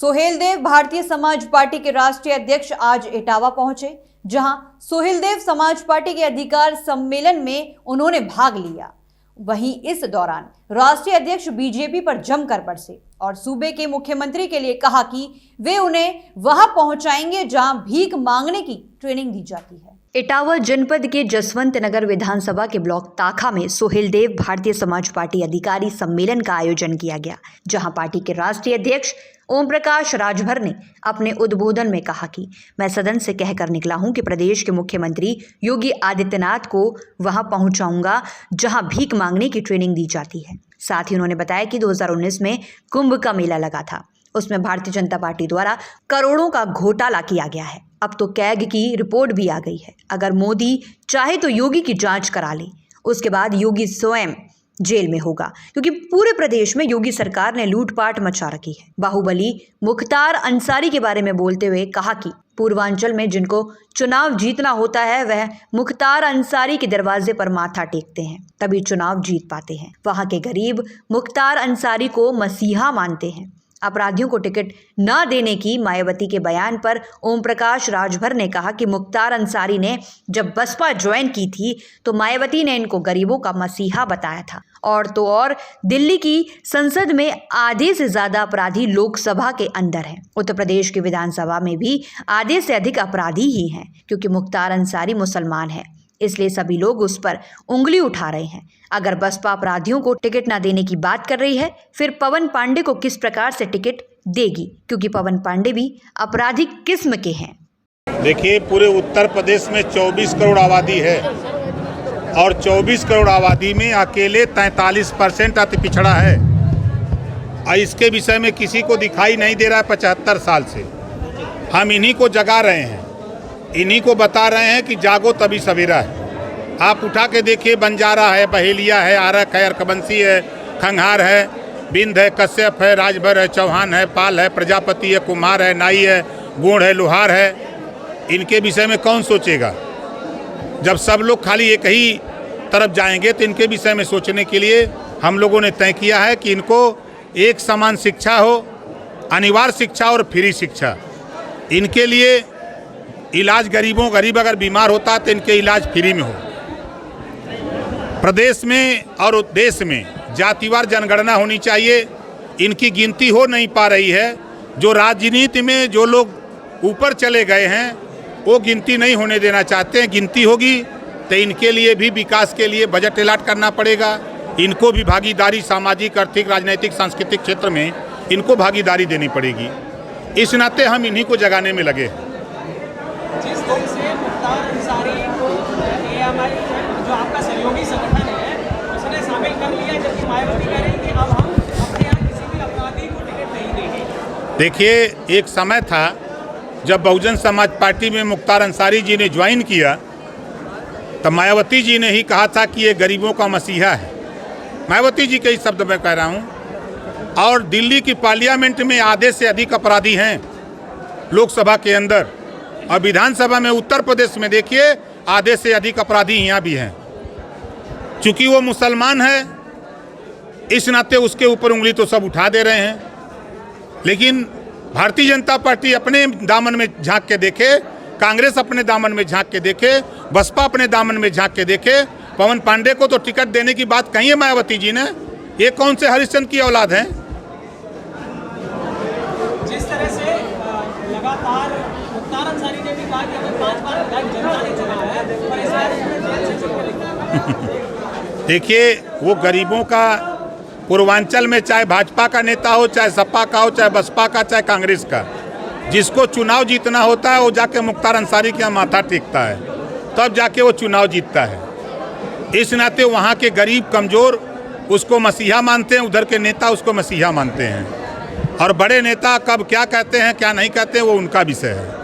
Suheldev Bharatiya Samaj party के राष्ट्रीय अध्यक्ष आज इटावा पहुंचे, जहां सोहेलदेव समाज पार्टी के अधिकार सम्मेलन में उन्होंने भाग लिया। वहीं इस दौरान राष्ट्रीय अध्यक्ष बीजेपी पर जमकर बरसे और सूबे के मुख्यमंत्री के लिए कहा कि वे उन्हें वहां पहुंचाएंगे जहां भीख मांगने की ट्रेनिंग दी जाती है। इटावा जनपद के जसवंत नगर विधानसभा के ब्लॉक ताखा में सोहेलदेव भारतीय समाज पार्टी अधिकारी सम्मेलन का आयोजन किया गया, जहां पार्टी के राष्ट्रीय अध्यक्ष ओम प्रकाश राजभर ने अपने उद्बोधन में कहा कि मैं सदन से कहकर निकला हूं कि प्रदेश के मुख्यमंत्री योगी आदित्यनाथ को वहां पहुंचाऊंगा जहां भीख मांगने की ट्रेनिंग दी जाती है। साथ ही उन्होंने बताया कि 2019 में कुंभ का मेला लगा था, उसमें भारतीय जनता पार्टी द्वारा करोड़ों का घोटाला किया गया है। अब तो कैग की रिपोर्ट भी आ गई है। अगर मोदी चाहे तो योगी की जांच करा ले, उसके बाद योगी स्वयं जेल में होगा, क्योंकि पूरे प्रदेश में योगी सरकार ने लूटपाट मचा रखी है। बाहुबली मुख्तार अंसारी के बारे में बोलते हुए कहा कि पूर्वांचल में जिनको चुनाव जीतना होता है वह मुख्तार अंसारी के दरवाजे पर माथा टेकते हैं, तभी चुनाव जीत पाते हैं। वहां के गरीब मुख्तार अंसारी को मसीहा मानते हैं। अपराधियों को टिकट न देने की मायावती के बयान पर ओम प्रकाश राजभर ने कहा कि मुख्तार अंसारी ने जब बसपा ज्वाइन की थी तो मायावती ने इनको गरीबों का मसीहा बताया था। और तो और दिल्ली की संसद में आधे से ज्यादा अपराधी लोकसभा के अंदर हैं। उत्तर प्रदेश की विधानसभा में भी आधे से अधिक अपराधी ही हैं, क्योंकि मुख्तार अंसारी मुसलमान है, इसलिए सभी लोग उस पर उंगली उठा रहे हैं। अगर बसपा अपराधियों को टिकट ना देने की बात कर रही है, फिर पवन पांडे को किस प्रकार से टिकट देगी, क्योंकि पवन पांडे भी आपराधिक किस्म के हैं। देखिए, पूरे उत्तर प्रदेश में 24 करोड़ आबादी है और 24 करोड़ आबादी में अकेले 43% अति पिछड़ा है और इसके विषय में किसी को दिखाई नहीं दे रहा है। 75 साल से हम इन्हीं को जगा रहे हैं, इन्हीं को बता रहे हैं कि जागो तभी सवेरा है। आप उठा के देखिए, बंजारा है, बहेलिया है, आरक है, अरकबंसी है, खंघार है, बिंद है, कश्यप है, राजभर है, चौहान है, पाल है, प्रजापति है, कुम्हार है, नाई है, गोंड है, लोहार है। इनके विषय में कौन सोचेगा? जब सब लोग खाली एक ही तरफ जाएंगे तो इनके विषय में सोचने के लिए हम लोगों ने तय किया है कि इनको एक समान शिक्षा हो, अनिवार्य शिक्षा और फ्री शिक्षा। इनके लिए इलाज गरीब अगर बीमार होता है तो इनके इलाज फ्री में हो। प्रदेश में और देश में जातिवार जनगणना होनी चाहिए। इनकी गिनती हो नहीं पा रही है। जो राजनीति में जो लोग ऊपर चले गए हैं वो गिनती नहीं होने देना चाहते हैं। गिनती होगी तो इनके लिए भी विकास के लिए बजट अलॉट करना पड़ेगा। इनको भी भागीदारी सामाजिक, आर्थिक, राजनीतिक, सांस्कृतिक क्षेत्र में इनको भागीदारी देनी पड़ेगी। इस नाते हम इन्हीं को जगाने में लगे हैं। जिस तरह से मुख्तार अंसारी को एएमआई जो आपका सहयोगी संगठन है उसने शामिल कर लिया, जबकि मायावती कह रही कि अब हम अपने यहाँ किसी भी अपराधी को टिकट नहीं देंगे। देखिए, एक समय था जब बहुजन समाज पार्टी में मुख्तार अंसारी जी ने ज्वाइन किया तो मायावती जी ने ही कहा था कि ये गरीबों का मसीहा है। मायावती जी के ही शब्द में कह रहा हूँ। और दिल्ली की पार्लियामेंट में आधे से अधिक अपराधी हैं लोकसभा के अंदर, और विधानसभा में उत्तर प्रदेश में देखिए आधे से अधिक अपराधी यहाँ भी हैं। चूंकि वो मुसलमान है, इस नाते उसके ऊपर उंगली तो सब उठा दे रहे हैं। लेकिन भारतीय जनता पार्टी अपने दामन में झांक के देखे, कांग्रेस अपने दामन में झांक के देखे, बसपा अपने दामन में झांक के देखे। पवन पांडे को तो टिकट देने की बात कही है मायावती जी ने। ये कौन से हरिश्चंद्र की औलाद हैं? जिस तरह से लगातार मुख्तार अंसारी ने भी कहा कि हमें 5 बार जनता ने चुना है और इस बार जेल से छूट मिली। देखिए, वो गरीबों का पूर्वांचल में चाहे भाजपा का नेता हो, चाहे सपा का हो, चाहे बसपा का, चाहे कांग्रेस का, जिसको चुनाव जीतना होता है वो जाके मुख्तार अंसारी के यहाँ माथा टेकता है, तब जाके वो चुनाव जीतता है। इस नाते वहाँ के गरीब कमजोर उसको मसीहा मानते हैं, उधर के नेता उसको मसीहा मानते हैं। और बड़े नेता कब क्या कहते हैं क्या नहीं कहते हैं वो उनका विषय है।